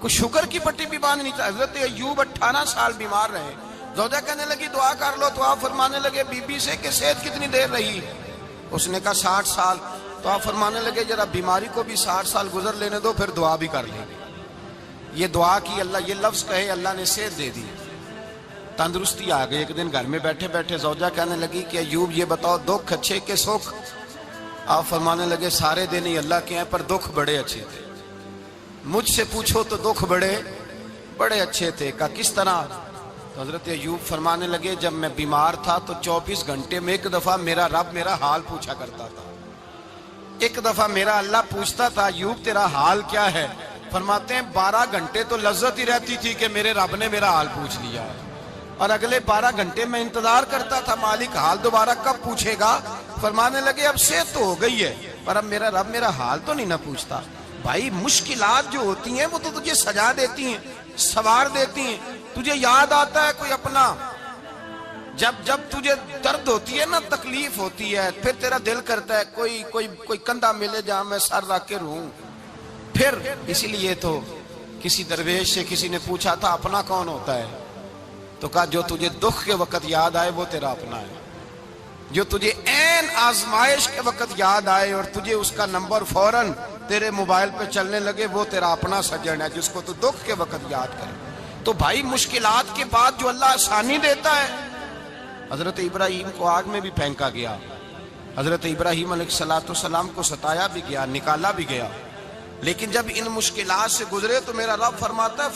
کوئی شوگر کی پٹی بھی باندھنی چاہیے. حضرت ایوب 18 سال بیمار رہے. زوجہ کہنے لگی دعا کر لو تو آپ فرمانے لگے بی بی سے کہ صحت کتنی دیر رہی؟ اس نے کہا 60 سال. تو آپ فرمانے لگے ذرا بیماری کو بھی 60 سال گزر لینے دو پھر دعا بھی کر لیں. یہ دعا کی اللہ، یہ لفظ کہے اللہ نے صحت دے دی، تندرستی آ گئی. ایک دن گھر میں بیٹھے بیٹھے زوجہ کہنے لگی کہ ایوب یہ بتاؤ دکھ اچھے کہ سکھ؟ آپ فرمانے لگے سارے دن ہی اللہ کے ہیں پر دکھ بڑے اچھے تھے. مجھ سے پوچھو تو دکھ بڑے اچھے تھے. کہا کس طرح؟ تو حضرت ایوب فرمانے لگے جب میں بیمار تھا تو 24 گھنٹے میں ایک دفعہ میرا رب میرا حال پوچھا کرتا تھا. ایک دفعہ میرا اللہ پوچھتا تھا ایوب تیرا حال کیا ہے؟ فرماتے ہیں 12 گھنٹے تو لذت ہی رہتی تھی کہ میرے رب نے میرا حال پوچھ لیا ہے، اور اگلے 12 گھنٹے میں انتظار کرتا تھا مالک حال دوبارہ کب پوچھے گا. فرمانے لگے اب صحت تو ہو گئی ہے پر اب میرا رب میرا حال تو نہیں نہ پوچھتا. بھائی مشکلات جو ہوتی ہیں وہ تو تجھے سجا دیتی ہیں، سوار دیتی ہیں. تجھے یاد آتا ہے کوئی اپنا، جب تجھے درد ہوتی ہے نا، تکلیف ہوتی ہے، پھر تیرا دل کرتا ہے کوئی کندھا ملے جہاں میں سر رکھ کے رہوں. پھر اسی لیے تو کسی درویش سے کسی نے پوچھا تھا اپنا کون ہوتا ہے؟ تو کہا جو تجھے دکھ کے وقت یاد آئے وہ تیرا اپنا ہے. جو تجھے عین آزمائش کے وقت یاد آئے اور تجھے اس کا نمبر فوراً تیرے موبائل پہ چلنے لگے وہ تیرا اپنا سجن ہے جس کو تو دکھ کے وقت یاد کرے. تو بھائی مشکلات کے بعد جو اللہ آسانی دیتا ہے. حضرت ابراہیم کو آگ میں بھی پھینکا گیا، حضرت ابراہیم علیہ السلام کو ستایا بھی گیا، نکالا بھی گیا، لیکن جب ان مشکلات سے گزرے تو میرا رب فرماتا ہے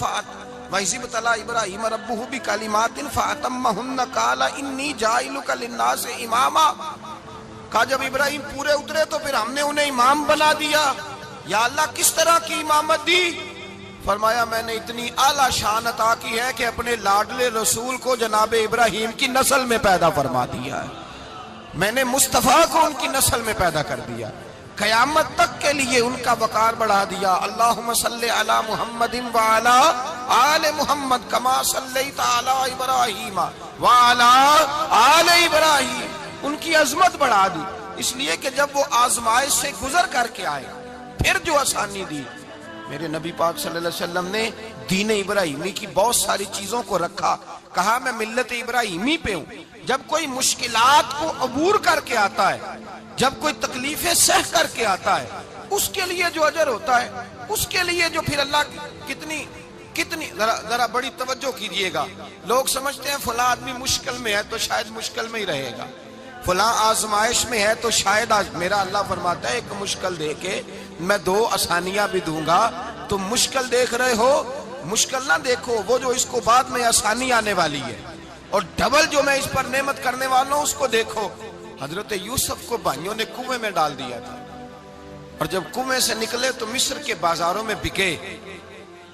وَإِذِ ابْتَلَىٰ إِبْرَاهِيمَ رَبُّهُ بِكَلِمَاتٍ فَأَتَمَّهُنَّ قَالَ إِنِّي جَاعِلُكَ لِلنَّاسِ إِمَامًا. کہا جب ابراہیم پورے اترے تو پھر ہم نے انہیں امام بنا دیا. یا اللہ کس طرح کی امامت دی؟ فرمایا میں نے اتنی اعلیٰ شان عطا کی ہے کہ اپنے لاڈلے رسول کو جناب ابراہیم کی نسل میں پیدا فرما دیا ہے. میں نے مصطفیٰ کو ان کی نسل میں پیدا کر دیا، قیامت تک کے لیے ان کا وقار بڑھا دیا. اللہم صلی علی محمد وعلی آل محمد کما صلیت علی ابراہیم وعلی آل ابراہیم. ان کی عظمت بڑھا دی اس لیے کہ جب وہ آزمائش سے گزر کر کے آئے پھر جو آسانی دی. میرے نبی پاک صلی اللہ علیہ وسلم نے دین ابراہیمی کی بہت ساری چیزوں کو رکھا. کہا میں ملت ابراہیمی پہ ہوں. جب کوئی مشکلات کو عبور کر کے آتا ہے، جب کوئی تکلیفیں سہ کر کے آتا ہے، اس کے لیے جو اجر ہوتا ہے، اس کے لیے جو پھر اللہ کتنی ذرا بڑی توجہ کیجئے گا. لوگ سمجھتے ہیں فلاں آدمی مشکل میں ہے تو شاید مشکل میں ہی رہے گا، فلاں آزمائش میں ہے تو شاید میرا اللہ فرماتا ہے ایک مشکل دے کے میں 2 آسانیاں بھی دوں گا. تم مشکل دیکھ رہے ہو، مشکل نہ دیکھو، وہ جو اس کو بعد میں آسانی آنے والی ہے، اور ڈبل جو میں اس پر نعمت کرنے والا ہوں اس کو دیکھو. حضرت یوسف کو بھائیوں نے کنویں میں ڈال دیا تھا، اور جب کنویں سے نکلے تو مصر کے بازاروں میں بکے،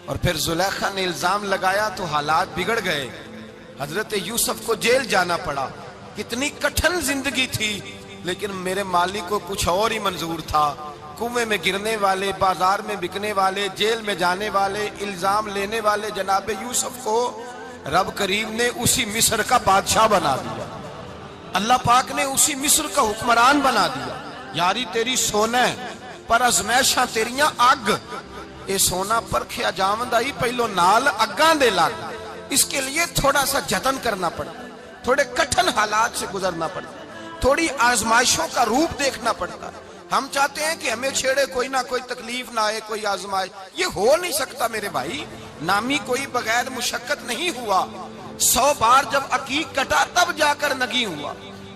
اور پھر زلیخا نے الزام لگایا تو حالات بگڑ گئے. حضرت یوسف کو جیل جانا پڑا. کتنی کٹھن زندگی تھی، لیکن میرے مالک کو کچھ اور ہی منظور تھا. کنویں میں گرنے والے، بازار میں بکنے والے، جیل میں جانے والے، الزام لینے والے جناب یوسف کو رب کریم نے اسی مصر کا بادشاہ بنا دیا. اللہ پاک نے اسی مصر کا حکمران بنا دیا. یاری تیری سونا ہے پر ازمیشاں تیریاں اگ. اے سونا پرکھیا جاوند آئی پہلو نال اگاں دے لگ. اس کے لیے تھوڑا سا جتن کرنا پڑتا، تھوڑے کٹھن حالات سے گزرنا پڑتا، تھوڑی آزمائشوں کا روپ دیکھنا پڑتا. ہم چاہتے ہیں کہ ہمیں چھیڑے کوئی نہ کوئی تکلیف نہ آئے، کوئی آزمائش. یہ ہو نہیں سکتا میرے بھائی. نامی کوئی بغیر مشقت نہیں ہوا. 100 بار جب عقیق کٹا تب جا کر نگی ہوا.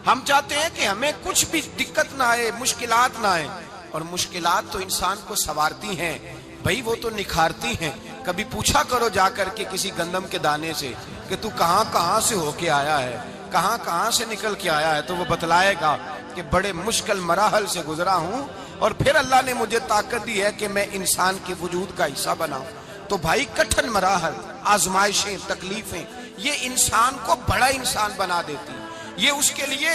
ہم چاہتے ہیں کہ ہمیں کچھ بھی دقت نہ آئے، مشکلات نہ آئے. اور مشکلات تو انسان کو سنوارتی ہیں بھائی، وہ تو نکھارتی ہیں. کبھی پوچھا کرو جا کر کے کسی گندم کے دانے سے کہ تو کہاں سے ہو کے آیا ہے، کہاں سے نکل کے آیا ہے، تو وہ بتلائے گا کہ بڑے مشکل مراحل سے گزرا ہوں اور پھر اللہ نے مجھے طاقت دی ہے کہ میں انسان کے وجود کا حصہ بناؤں. تو بھائی کٹھن مراحل، آزمائشیں، تکلیفیں یہ انسان کو بڑا انسان بنا دیتی، یہ اس کے لیے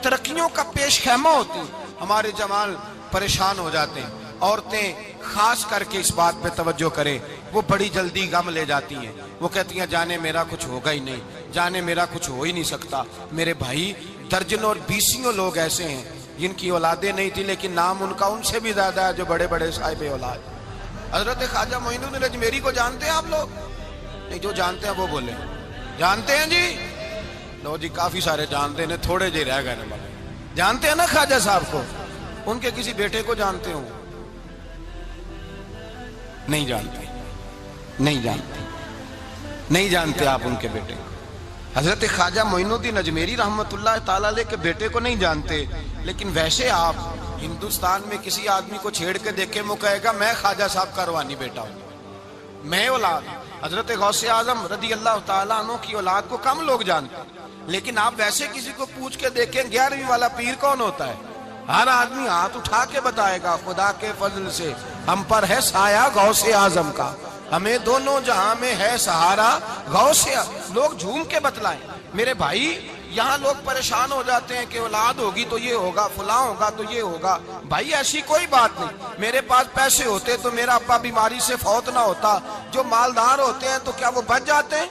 ترقیوں کا پیش خیمہ ہوتی. ہمارے جوان پریشان ہو جاتے ہیں. عورتیں خاص کر کے اس بات پہ توجہ کریں، وہ بڑی جلدی غم لے جاتی ہیں. وہ کہتی ہیں جانے میرا کچھ ہوگا ہی نہیں، جانے میرا کچھ ہو ہی نہیں سکتا. میرے بھائی درجنوں اور بیسیوں لوگ ایسے ہیں جن کی اولادیں نہیں تھی لیکن نام ان کا ان سے بھی زیادہ ہے جو بڑے بڑے صاحب اولاد. حضرت خواجہ معین الدین اجمیری کو جانتے ہیں آپ لوگ؟ نہیں، جو جانتے ہیں وہ بولے جانتے ہیں جی؟ لو جی، کافی سارے جانتے ہیں، تھوڑے جی رہ گئے نا۔ جانتے ہیں نا خواجہ صاحب کو؟ ان کے کسی بیٹے کو جانتے ہوں؟ نہیں جانتے، نہیں جانتے، نہیں جانتے آپ ان کے بیٹے کو۔ حضرت خواجہ معین الدین اجمیری رحمت اللہ تعالیٰ علیہ کے بیٹے کو نہیں جانتے، لیکن ویسے آپ ہندوستان میں کسی آدمی کو چھیڑ کے دیکھیں، وہ کہے گا میں خواجہ صاحب کا روحانی بیٹا ہوں، میں اولاد۔ حضرت غوث اعظم رضی اللہ تعالیٰ عنہ کی اولاد کو کم لوگ جانتے ہیں، لیکن آپ ویسے کسی کو پوچھ کے دیکھیں 11ویں والا پیر کون ہوتا ہے، ہر آدمی ہاتھ اٹھا کے بتائے گا خدا کے فضل سے ہم پر ہے سایہ غوث اعظم کا، ہمیں دونوں جہاں میں ہے سہارا غوث اعظم۔ لوگ جھوم کے بتلائیں۔ میرے بھائی، یہاں لوگ پریشان ہو جاتے ہیں کہ اولاد ہوگی تو یہ ہوگا، فلاں ہوگا تو یہ ہوگا۔ بھائی ایسی کوئی بات نہیں۔ میرے پاس پیسے ہوتے تو میرا ابا بیماری سے فوت نہ ہوتا۔ جو مالدار ہوتے ہیں تو کیا وہ بچ جاتے ہیں؟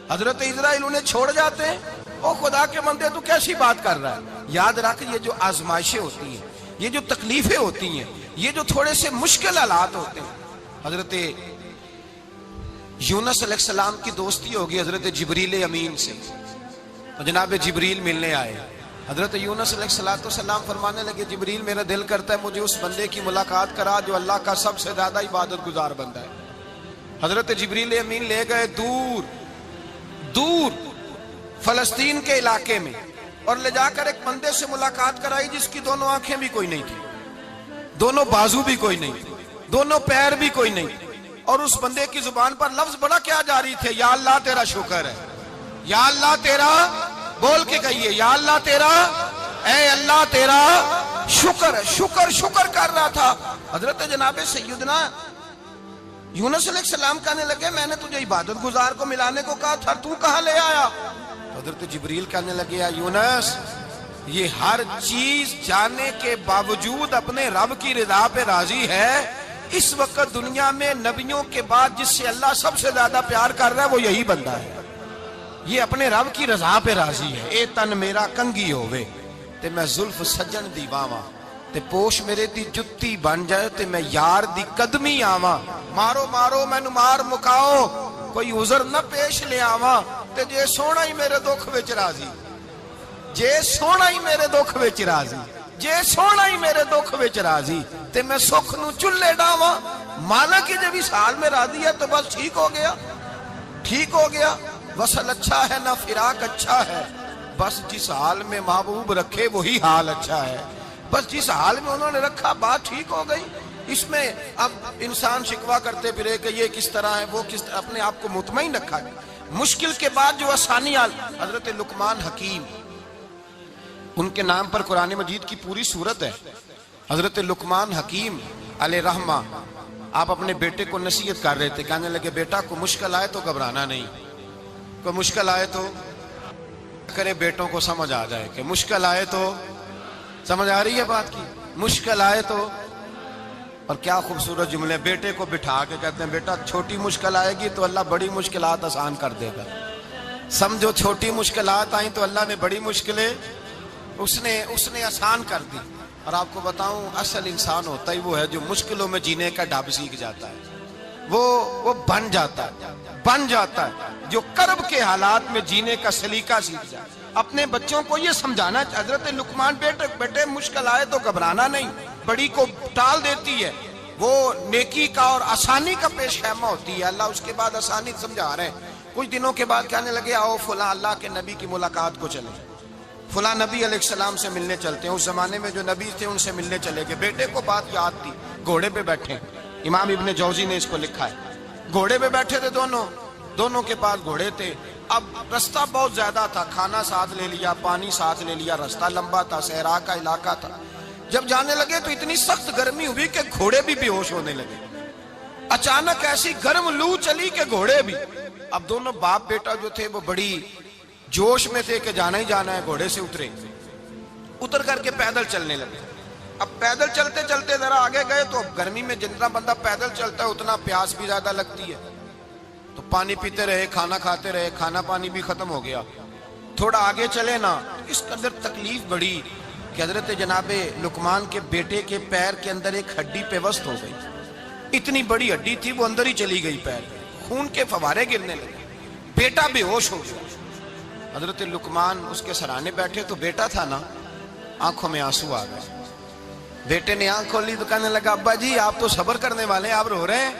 حضرت اسرائیل انہیں چھوڑ جاتے ہیں؟ او خدا کے بندے، تو کیسی بات کر رہا ہے؟ یاد رکھ، یہ جو آزمائشیں ہوتی ہیں، یہ جو تکلیفیں ہوتی ہیں، یہ جو تھوڑے سے مشکل حالات ہوتے ہیں۔ حضرت یونس علیہ السلام کی دوستی ہوگی حضرت جبریل امین سے، تو جناب جبریل ملنے آئے۔ حضرت یونس علیہ السلام فرمانے لگے جبریل میرا دل کرتا ہے مجھے اس بندے کی ملاقات کرا جو اللہ کا سب سے زیادہ عبادت گزار بندہ ہے۔ حضرت جبریل امین لے گئے دور دور فلسطین کے علاقے میں، اور لے جا کر ایک بندے سے ملاقات کرائی جس کی دونوں آنکھیں بھی کوئی نہیں تھی، دونوں بازو بھی کوئی نہیں تھی، دونوں پیر بھی کوئی نہیں تھی، اور اس بندے کی زبان پر لفظ بڑا کیا جاری تھے، یا اللہ تیرا شکر ہے، یا اللہ تیرا، بول کے کہیے، یا اللہ تیرا، اے اللہ تیرا شکر ہے۔ شکر شکر کر رہا تھا۔ حضرت جناب سیدنا یونس علیہ السلام کہنے لگے میں نے تجھے عبادت گزار کو ملانے کو کہا تھا، تو کہاں لے آیا؟ حضرت جبریل کہنے لگے یا یونس، یہ ہر چیز جانے کے باوجود اپنے رب کی رضا پہ راضی ہے۔ اس وقت دنیا میں نبیوں کے بعد جس سے اللہ سب سے زیادہ پیار کر رہا ہے وہ یہی بندہ ہے۔ یہ اپنے رب کی رضا پہ راضی ہے۔ اے تن میرا کنگی ہووے تے میں زلف سجن دی باواں، تے پوش میرے دی جتی بن جائے تے میں یار دی قدمی آواں۔ مارو مارو مینو مار مکاؤ، کوئی عذر نہ پیش لے آواں، تے جے سونا ہی میرے دکھ وچ راضی، جے سونا ہی میرے دکھ وچ راضی، جے سونا ہی میرے دکھ وچ راضی، تے میں سکھ نو چلے ڈاواں۔ مالک ہی جب اس حال میں راضی ہے تو بس ٹھیک ہو گیا، ٹھیک ہو گیا۔ وصل اچھا ہے نہ فراق اچھا ہے، بس جس حال میں محبوب رکھے وہی حال اچھا ہے۔ بس جس حال میں انہوں نے رکھا بات ٹھیک ہو گئی۔ اس میں اب انسان شکوہ کرتے پھرے کہ یہ کس طرح ہے، وہ کس طرح، اپنے آپ کو مطمئن رکھا گیا۔ مشکل کے بعد جو آسانی آل، حضرت لقمان حکیم، ان کے نام پر قرآن مجید کی پوری سورت ہے۔ حضرت لقمان حکیم علیہ رحمہ آپ اپنے بیٹے کو نصیحت کر رہے تھے، کہنے لگے بیٹا کو مشکل آئے تو گھبرانا نہیں، کوئی مشکل آئے تو کرے بیٹوں کو سمجھ آ جائے کہ مشکل آئے تو، سمجھ آ رہی ہے بات کی، مشکل آئے تو۔ اور کیا خوبصورت جملے، بیٹے کو بٹھا کے کہتے ہیں بیٹا چھوٹی مشکل آئے گی تو اللہ بڑی مشکلات آسان کر دے گا، سمجھو چھوٹی مشکلات آئیں تو اللہ نے بڑی مشکلیں اس نے آسان کر دی۔ اور آپ کو بتاؤں اصل انسان ہوتا ہی وہ ہے جو مشکلوں میں جینے کا ڈھب سیکھ جاتا ہے، وہ بن جاتا ہے جو کرب کے حالات میں جینے کا سلیقہ سیکھ جائے۔ اپنے بچوں کو یہ سمجھانا، حضرت لقمان بیٹے مشکل آئے تو گھبرانا نہیں، بڑی کو ٹال دیتی ہے، وہ نیکی کا اور آسانی کا پیش خیمہ ہوتی ہے۔ اللہ اس کے بعد آسانی سمجھا رہے ہیں۔ کچھ دنوں کے بعد کہنے لگے آؤ فلاں اللہ کے نبی کی ملاقات کو چلیں، فلاں نبی علیہ السلام سے ملنے چلتے ہیں۔ اس زمانے میں جو نبی تھے ان سے ملنے چلے گئے۔ بیٹے کو بات یاد تھی، گھوڑے پہ بیٹھے، امام ابن جوزی نے اس کو لکھا ہے، گھوڑے پہ بیٹھے تھے دونوں کے پاس گھوڑے تھے۔ اب رستہ بہت زیادہ تھا، کھانا ساتھ لے لیا، پانی ساتھ لے لیا، رستہ لمبا تھا، صحرا کا علاقہ تھا۔ جب جانے لگے تو اتنی سخت گرمی ہوئی کہ گھوڑے بھی بے ہوش ہونے لگے۔ اچانک ایسی گرم لو چلی کہ گھوڑے بھی۔ اب دونوں باپ بیٹا جو تھے وہ بڑی جوش میں تھے کہ جانا ہی جانا ہے، گھوڑے سے اتر کر کے پیدل چلنے لگے۔ اب پیدل چلتے چلتے ذرا آگے گئے تو اب گرمی میں جتنا بندہ پیدل چلتا ہے اتنا پیاس بھی زیادہ لگتی ہے، تو پانی پیتے رہے، کھانا کھاتے رہے، کھانا پانی بھی ختم ہو گیا۔ تھوڑا آگے چلے نا، اس کے اندر تکلیف بڑی کہ حضرت جناب لقمان کے بیٹے کے پیر کے اندر ایک ہڈی پیوست ہو گئی۔ اتنی بڑی ہڈی تھی وہ اندر ہی چلی گئی پیر، خون کے فوارے گرنے لگے، بیٹا بے ہوش ہو گیا۔ حضرت لقمان اس کے سرانے بیٹھے تو بیٹا تھا نا، آنکھوں میں آنسو آ گئے۔ بیٹے نے آنکھ کھولی تو کہنے لگا ابا جی آپ تو صبر کرنے والے ہیں، آپ رو رہے ہیں۔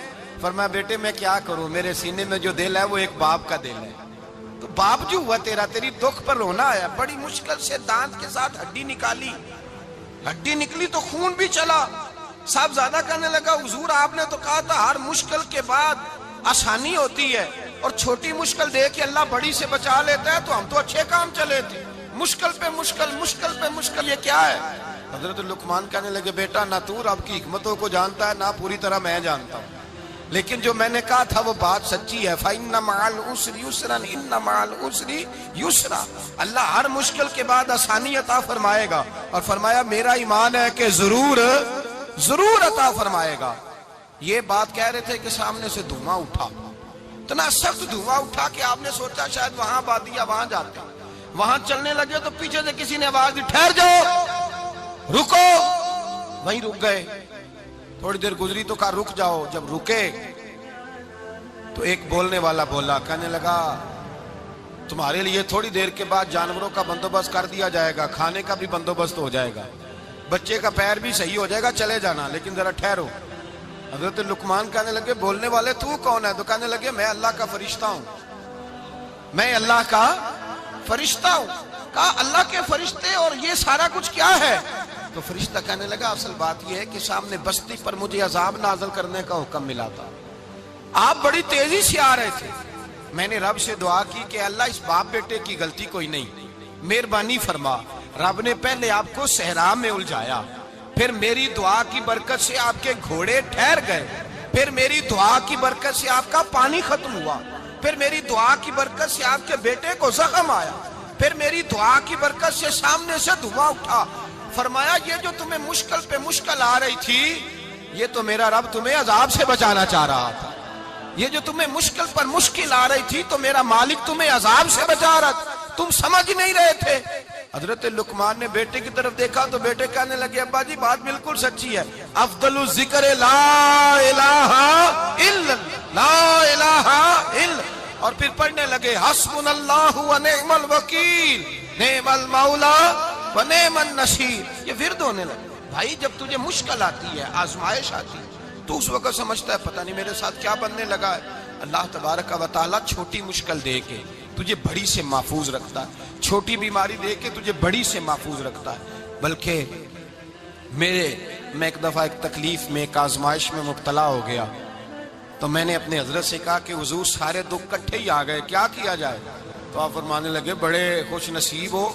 فرمایا بیٹے میں کیا کروں، میرے سینے میں جو دل ہے وہ ایک باپ کا دل ہے، تو باپ جو ہوا تیرا، تیری دکھ پر رونا آیا۔ بڑی مشکل سے دانت کے ساتھ ہڈی نکالی، ہڈی نکلی تو خون بھی چلا۔ صاحب زیادہ کہنے لگا حضور آپ نے تو کہا تھا ہر مشکل کے بعد آسانی ہوتی ہے، اور چھوٹی مشکل دے کے اللہ بڑی سے بچا لیتا ہے، تو ہم تو اچھے کام چلے تھے، مشکل پہ مشکل، مشکل پہ مشکل، یہ کیا ہے؟ حضرت لقمان کہنے لگے بیٹا نہ تو رب کی حکمتوں کو جانتا ہے، نہ پوری طرح میں جانتا ہوں، لیکن جو میں نے کہا تھا وہ بات سچی ہے۔ فَإِنَّ مَعَ الْعُسْرِ يُسْرًا إِنَّ مَعَ الْعُسْرِ يُسْرًا، اللہ ہر مشکل کے بعد آسانی عطا فرمائے گا، اور فرمایا میرا ایمان ہے کہ ضرور ضرور عطا فرمائے گا۔ یہ بات کہہ رہے تھے کہ سامنے سے دھواں اٹھا، اتنا سخت دھواں اٹھا کہ آپ نے سوچا شاید وہاں بادیا وہاں جاتے، وہاں چلنے لگے تو پیچھے سے کسی نے آواز دی ٹھہر جاؤ، رکو، وہیں رک گئے۔ تھوڑی دیر گزری تو کہا رک جاؤ، جب رکے تو ایک بولنے والا بولا، کہنے لگا تمہارے لیے تھوڑی دیر کے بعد جانوروں کا بندوبست کر دیا جائے گا، کھانے کا بھی بندوبست ہو جائے گا، بچے کا پیر بھی صحیح ہو جائے گا، چلے جانا، لیکن ذرا ٹھہرو۔ حضرت لقمان کہنے لگے بولنے والے تو کون ہے؟ تو کہنے لگے میں اللہ کا فرشتہ ہوں، میں اللہ کا فرشتہ ہوں۔ کہا اللہ کے فرشتے اور یہ سارا کچھ کیا ہے؟ تو فرشتہ کہنے لگا اصل بات یہ ہے کہ سامنے بستی پر مجھے عذاب نازل کرنے کا حکم ملا تھا، آپ بڑی تیزی سے آ رہے تھے، میں نے رب سے دعا کی کہ اللہ اس باپ بیٹے کی غلطی کوئی نہیں، مہربانی فرما۔ رب نے پہلے آپ کو صحرا میں الجھایا، پھر میری دعا کی برکت سے آپ کے گھوڑے ٹھہر گئے، پھر میری دعا کی برکت سے آپ کا پانی ختم ہوا، پھر میری دعا کی برکت سے آپ کے بیٹے کو زخم آیا، پھر میری دعا کی برکت سے سامنے سے دھواں اٹھا۔ فرمایا یہ جو تمہیں مشکل پہ مشکل آ رہی تھی، یہ تو میرا رب تمہیں عذاب سے بچانا چاہ رہا تھا، یہ جو تمہیں مشکل پر مشکل آ رہی تھی تو میرا مالک تمہیں عذاب سے بچا رہا تھا، تم سمجھ نہیں رہے تھے۔ حضرت لقمان نے بیٹے کی طرف دیکھا تو بیٹے کہنے لگے ابا جی بات بالکل سچی ہے، افضل الذکر لا الہ الا لا الہ الا، اور پھر پڑھنے لگے حسبنا اللہ و نعم الوکیل نعم المولا و نعم النصیر، یہ ورد ہونے لگے۔ بھائی جب تجھے مشکل آتی ہے، آزمائش آتی ہے، تو اس وقت سمجھتا ہے پتہ نہیں میرے ساتھ کیا بننے لگا ہے۔ اللہ تبارک و تعالیٰ چھوٹی مشکل دے کے تجھے بڑی سے محفوظ رکھتا ہے، چھوٹی بیماری دے کے تجھے بڑی سے محفوظ رکھتا ہے۔ بلکہ میں ایک دفعہ ایک تکلیف میں، ایک آزمائش میں مبتلا ہو گیا، تو میں نے اپنے حضرت سے کہا کہ حضور سارے دکھ کٹھے ہی آ گئے، کیا کیا جائے؟ تو آپ فرمانے لگے بڑے خوش نصیب ہو،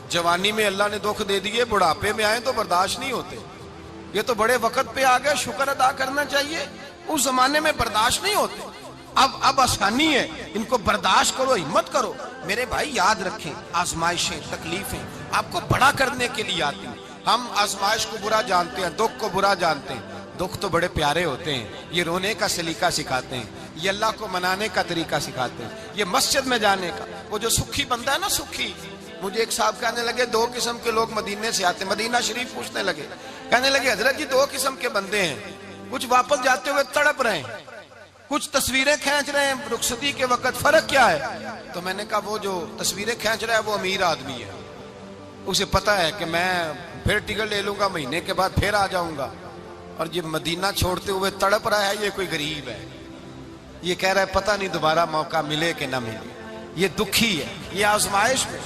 جوانی میں اللہ نے دکھ دے دیے، بڑھاپے میں آئے تو برداشت نہیں ہوتے، یہ تو بڑے وقت پہ آ گئے، شکر ادا کرنا چاہیے، اس زمانے میں برداشت نہیں ہوتے، اب آسانی ہے، ان کو برداشت کرو، ہمت کرو۔ میرے بھائی یاد رکھیں آزمائشیں، تکلیفیں آپ کو بڑا کرنے کے لیے آتی ہیں۔ ہم آزمائش کو برا جانتے ہیں، دکھ کو برا جانتے ہیں، دکھ تو بڑے پیارے ہوتے ہیں، یہ رونے کا سلیقہ سکھاتے ہیں، یہ اللہ کو منانے کا طریقہ سکھاتے ہیں، یہ مسجد میں جانے کا۔ وہ جو سکھی بندہ ہے نا، سکھی، مجھے ایک صاحب کہنے لگے دو قسم کے لوگ مدینے سے آتے ہیں، مدینہ شریف پوچھنے لگے، کہنے لگے حضرت جی دو قسم کے بندے ہیں، کچھ واپس جاتے ہوئے تڑپ رہے ہیں، کچھ تصویریں کھینچ رہے ہیں رخصتی کے وقت، فرق کیا ہے؟ تو میں نے کہا وہ جو تصویریں کھینچ رہا ہے وہ امیر آدمی ہے، اسے پتا ہے کہ میں پھر ٹکٹ لے لوں گا، مہینے کے بعد پھر آ جاؤں گا، اور یہ مدینہ چھوڑتے ہوئے تڑپ رہا ہے، یہ کوئی غریب ہے، یہ کہہ رہا ہے پتہ نہیں دوبارہ موقع ملے کہ نہ ملے، یہ دکھی ہے، یہ آزمائش میں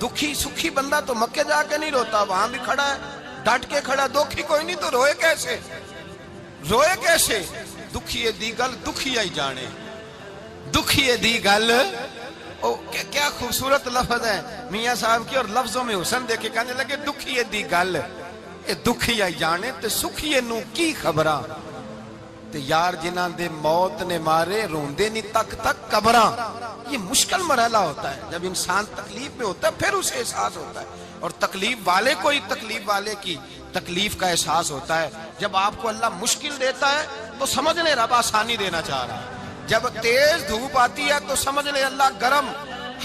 دکھی۔ سکھی بندہ تو مکے جا کے نہیں روتا، وہاں بھی کھڑا ہے، ڈٹ کے کھڑا، دکھی کوئی نہیں تو روئے کیسے؟ روئے کیسے؟ دکھیے دی گل دکھی آئی جانے، دکھیے دی گل، کیا خوبصورت لفظ ہے میاں صاحب کی، اور لفظوں میں حسن دیکھے، کہنے لگے دکھیے دی گل اے دکھی آئی جانے، تے سکھیے نو کی خبراں، تے یار جنہاں دے موت نے مارے روندے نہیں تک تک قبراں۔ یہ مشکل مرحلہ ہوتا ہے، جب انسان تکلیف میں ہوتا ہے پھر اسے احساس ہوتا ہے، اور تکلیف والے کو ہی تکلیف والے کی تکلیف کا احساس ہوتا ہے۔ جب آپ کو اللہ مشکل دیتا ہے تو سمجھ لیں رب آسانی دینا چاہ رہا ہے، جب تیز دھوپ آتی ہے تو سمجھ لیں اللہ گرم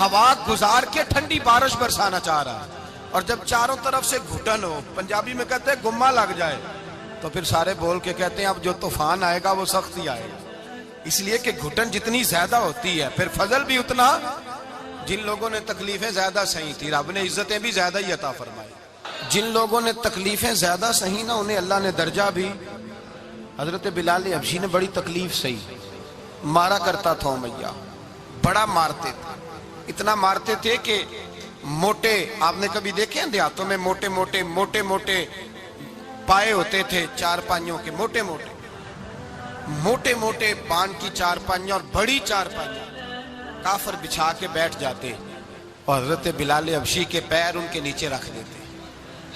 ہوا گزار کے ٹھنڈی بارش برسانا چاہ رہا ہے، اور جب چاروں طرف سے گھٹن ہو، پنجابی میں کہتے ہیں گمہ لگ جائے، تو پھر سارے بول کے کہتے ہیں اب جو طوفان آئے گا وہ سخت ہی آئے گا، اس لیے کہ گھٹن جتنی زیادہ ہوتی ہے پھر فضل بھی اتنا۔ جن لوگوں نے تکلیفیں زیادہ سہی تھی رب نے عزتیں بھی زیادہ ہی عطا فرمائی، جن لوگوں نے تکلیفیں زیادہ سہی نا انہیں اللہ نے درجہ بھی۔ حضرت بلال حبشی نے بڑی تکلیف سہی، مارا کرتا تھا امیہ، بڑا مارتے تھے، اتنا مارتے تھے کہ موٹے، آپ نے کبھی دیکھے ہیں دیہاتوں میں موٹے موٹے پائے ہوتے تھے چار پائیوں کے، موٹے موٹے پان کی چار پائیاں اور بڑی چار پائیاں کافر بچھا کے بیٹھ جاتے اور حضرت بلال حبشی کے پیر ان کے نیچے رکھ دیتے،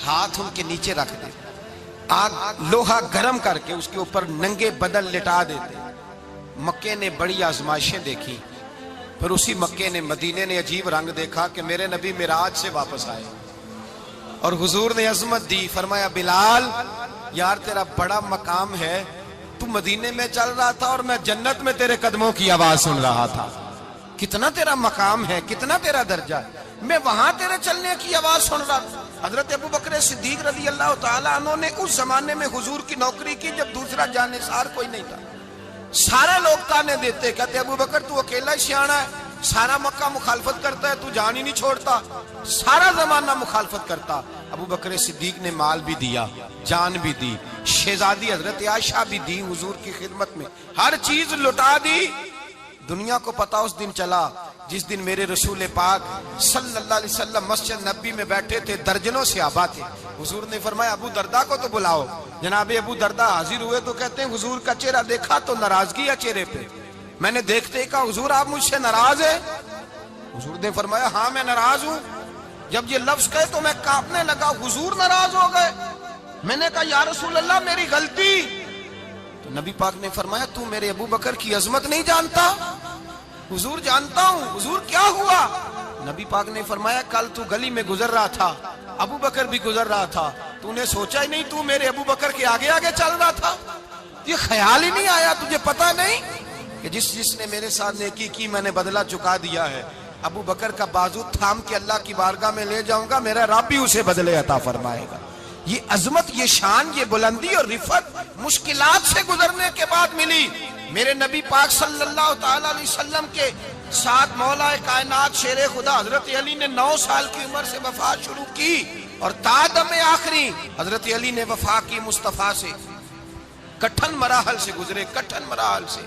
ہاتھ ان کے نیچے رکھ دیتے، آگ لوہا گرم کر کے اس کے اوپر ننگے بدن لٹا دیتے۔ مکے نے بڑی آزمائشیں دیکھی، پھر اسی مکے نے مدینے نے عجیب رنگ دیکھا کہ میرے نبی معراج سے واپس آئے اور حضور نے عظمت دی، فرمایا بلال یار تیرا بڑا مقام ہے، تو مدینے میں چل رہا تھا اور میں جنت میں تیرے قدموں کی آواز سن رہا تھا، کتنا تیرا مقام ہے، کتنا تیرا درجہ ہے، میں وہاں تیرے چلنے کی آواز سن رہا تھا۔ حضرت ابو بکر صدیق رضی اللہ تعالیٰ عنہ نے اس زمانے میں حضور کی نوکری کی جب دوسرا جانثار کوئی نہیں تھا، سارے لوگ تانے دیتے، کہتے ابو بکر تو اکیلا ہی سیاںا ہے، سارا مکہ مخالفت کرتا ہے، تو جان ہی نہیں چھوڑتا، سارا زمانہ مخالفت کرتا۔ ابو بکر صدیق نے مال بھی دیا، جان بھی دی، شہزادی حضرت عائشہ بھی دی حضور کی خدمت میں، ہر چیز لٹا دی۔ دنیا کو پتا اس دن چلا جس دن میرے رسول پاک صلی اللہ علیہ وسلم مسجد نبی میں بیٹھے تھے، درجنوں صحابہ تھے، حضور نے فرمایا ابو دردہ کو تو بلاؤ۔ جناب ابو دردہ حاضر ہوئے تو کہتے ہیں حضور کا چہرہ دیکھا تو ناراضگی ہے چہرے پہ، میں نے دیکھتے کہا حضور آپ مجھ سے ناراض ہیں؟ حضور نے فرمایا ہاں میں ناراض ہوں۔ جب یہ لفظ کہے تو میں کانپنے لگا، حضور ناراض ہو گئے؟ میں نے کہا یا رسول اللہ میری غلطی۔ تو نبی پاک نے فرمایا تو میرے ابو بکر کی عظمت نہیں جانتا؟ حضور جانتا ہوں۔ حضور کیا ہوا؟ نبی پاک نے فرمایا کل تو گلی میں گزر رہا تھا، ابو بکر بھی گزر رہا تھا، تو نے سوچا ہی نہیں تو میرے ابو بکر کے آگے آگے چل رہا تھا، یہ خیال ہی نہیں آیا، تجھے پتا نہیں کہ جس نے میرے ساتھ نیکی کی میں نے بدلہ چکا دیا ہے، ابو بکر کا بازو تھام کے اللہ کی بارگاہ میں لے جاؤں گا، میرا رب بھی اسے بدلے عطا فرمائے گا۔ یہ عظمت، یہ شان، یہ بلندی اور رفعت مشکلات سے گزرنے کے بعد ملی۔ میرے نبی پاک صلی اللہ تعالی علیہ وسلم کے ساتھ مولا کائنات شیر خدا حضرت علی نے 9 سال کی عمر سے وفات شروع کی اور تا دم آخری حضرت علی نے وفا کی مصطفیٰ سے، کٹھن مراحل سے گزرے، کٹھن مراحل سے۔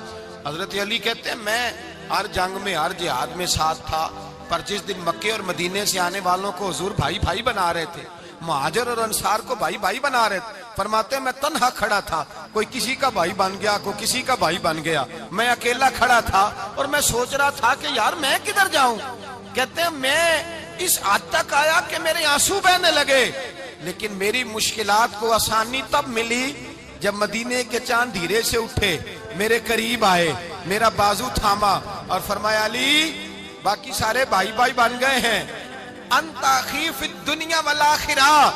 حضرت علی کہتے ہیں میں ہر جنگ میں ہر جہاد میں ساتھ تھا، پر جس دن مکے اور مدینے سے آنے والوں کو حضور بھائی بھائی بنا رہے تھے، مہاجر اور انصار کو بھائی بھائی بنا رہے تھے، فرماتے ہیں میں تنہا کھڑا تھا، کوئی کسی کا بھائی بن گیا، کوئی کسی کا بھائی بن گیا، میں اکیلا کھڑا تھا اور میں سوچ رہا تھا کہ یار میں کدھر جاؤں۔ کہتے ہیں میں اس حد تک آیا کہ میرے آنسو بہنے لگے، لیکن میری مشکلات کو آسانی تب ملی جب مدینے کے چاند دھیرے سے اٹھے، میرے قریب آئے، میرا بازو تھاما اور فرمایا علی باقی سارے بھائی بھائی بن گئے ہیں، انت اخی فی الدنیا والآخرہ،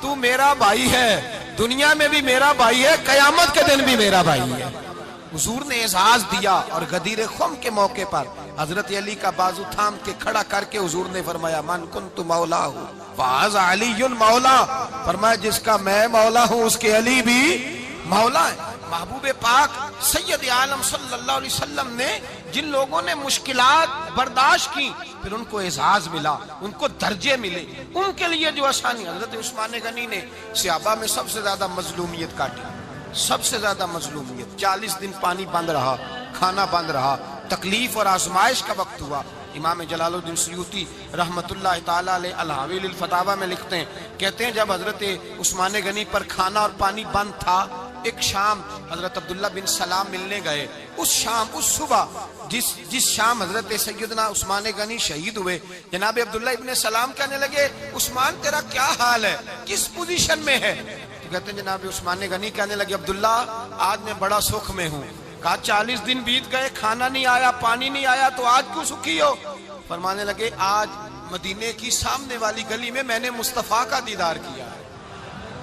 تو میرا بھائی ہے، دنیا میں بھی میرا بھائی ہے، قیامت کے دن بھی میرا بھائی ہے۔ حضور نے اعزاز دیا اور غدیر خم کے موقع پر حضرت علی کا بازو تھام کے کھڑا کر کے حضور نے فرمایا من کنت مولا ہوں فہذا علی مولا، فرمایا جس کا میں مولا ہوں اس کے علی بھی مولا ہے۔ محبوب پاک سید عالم صلی اللہ علیہ وسلم نے جن لوگوں نے مشکلات برداشت کی پھر ان کو اعزاز ملا، ان کو درجے ملے، ان کے لیے جو آسانی۔ حضرت عثمان غنی نے صحابہ میں سب سے زیادہ مظلومیت کاٹی، سب سے زیادہ مظلومیت، 40 دن پانی بند رہا، کھانا بند رہا، تکلیف اور آزمائش کا وقت ہوا۔ امام جلال الدین سیوطی رحمت اللہ تعالیٰ علیہ الحاوی للفتاوی میں لکھتے ہیں، کہتے ہیں جب حضرت عثمان غنی پر کھانا اور پانی بند تھا، ایک شام حضرت عبداللہ بن سلام ملنے گئے، اس شام، اس صبح جس شام حضرت سیدنا عثمان غنی شہید ہوئے، جناب عبداللہ ابن سلام کہنے لگے عثمان تیرا کیا حال ہے، کس پوزیشن میں ہے؟ تو کہتے ہیں جناب عثمان غنی کہنے لگے عبداللہ آج میں بڑا سکھ میں ہوں۔ کہا 40 دن بیت گئے، کھانا نہیں آیا، پانی نہیں آیا، تو آج کیوں سکھی ہو؟ فرمانے لگے آج مدینے کی سامنے والی گلی میں نے مصطفیٰ کا دیدار کیا ہے،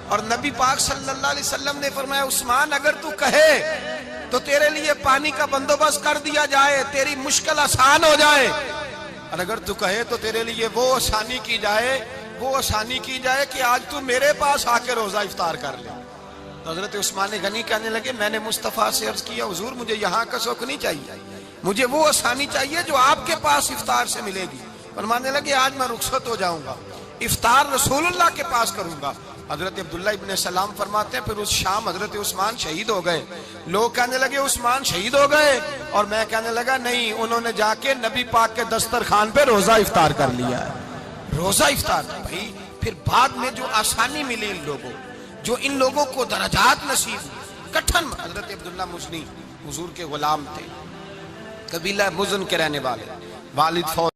اور نبی پاک صلی اللہ علیہ وسلم نے فرمایا عثمان اگر تو کہے تو تیرے لیے پانی کا بندوبست کر دیا جائے، تیری مشکل آسان ہو جائے، اور اگر تو کہے تو تیرے لیے وہ آسانی کی جائے کہ آج تو میرے پاس آ کے روزہ افطار کر لے۔ تو حضرت عثمان غنی کہنے لگے میں نے مصطفیٰ سے عرض کیا حضور مجھے یہاں کا سوکھ نہیں چاہیے، مجھے وہ آسانی چاہیے جو آپ کے پاس افطار سے ملے گی۔ فرمانے لگے آج میں رخصت ہو جاؤں گا، افطار رسول اللہ کے پاس کروں گا۔ حضرت عبداللہ ابن سلام فرماتے ہیں پھر اس شام حضرت عثمان شہید ہو گئے۔ لوگ کہنے لگے عثمان شہید ہو گئے، اور میں کہنے لگا نہیں، انہوں نے جا کے نبی پاک کے دسترخوان پہ روزہ افطار کر لیا ہے۔ روزہ افطار بھائی، پھر بعد میں جو آسانی ملی ان لوگوں، جو ان لوگوں کو درجات نصیب ہوئی، کٹھن۔ حضرت عبداللہ مزنی حضور کے غلام تھے، قبیلہ مزن کے رہنے والے، والد فوت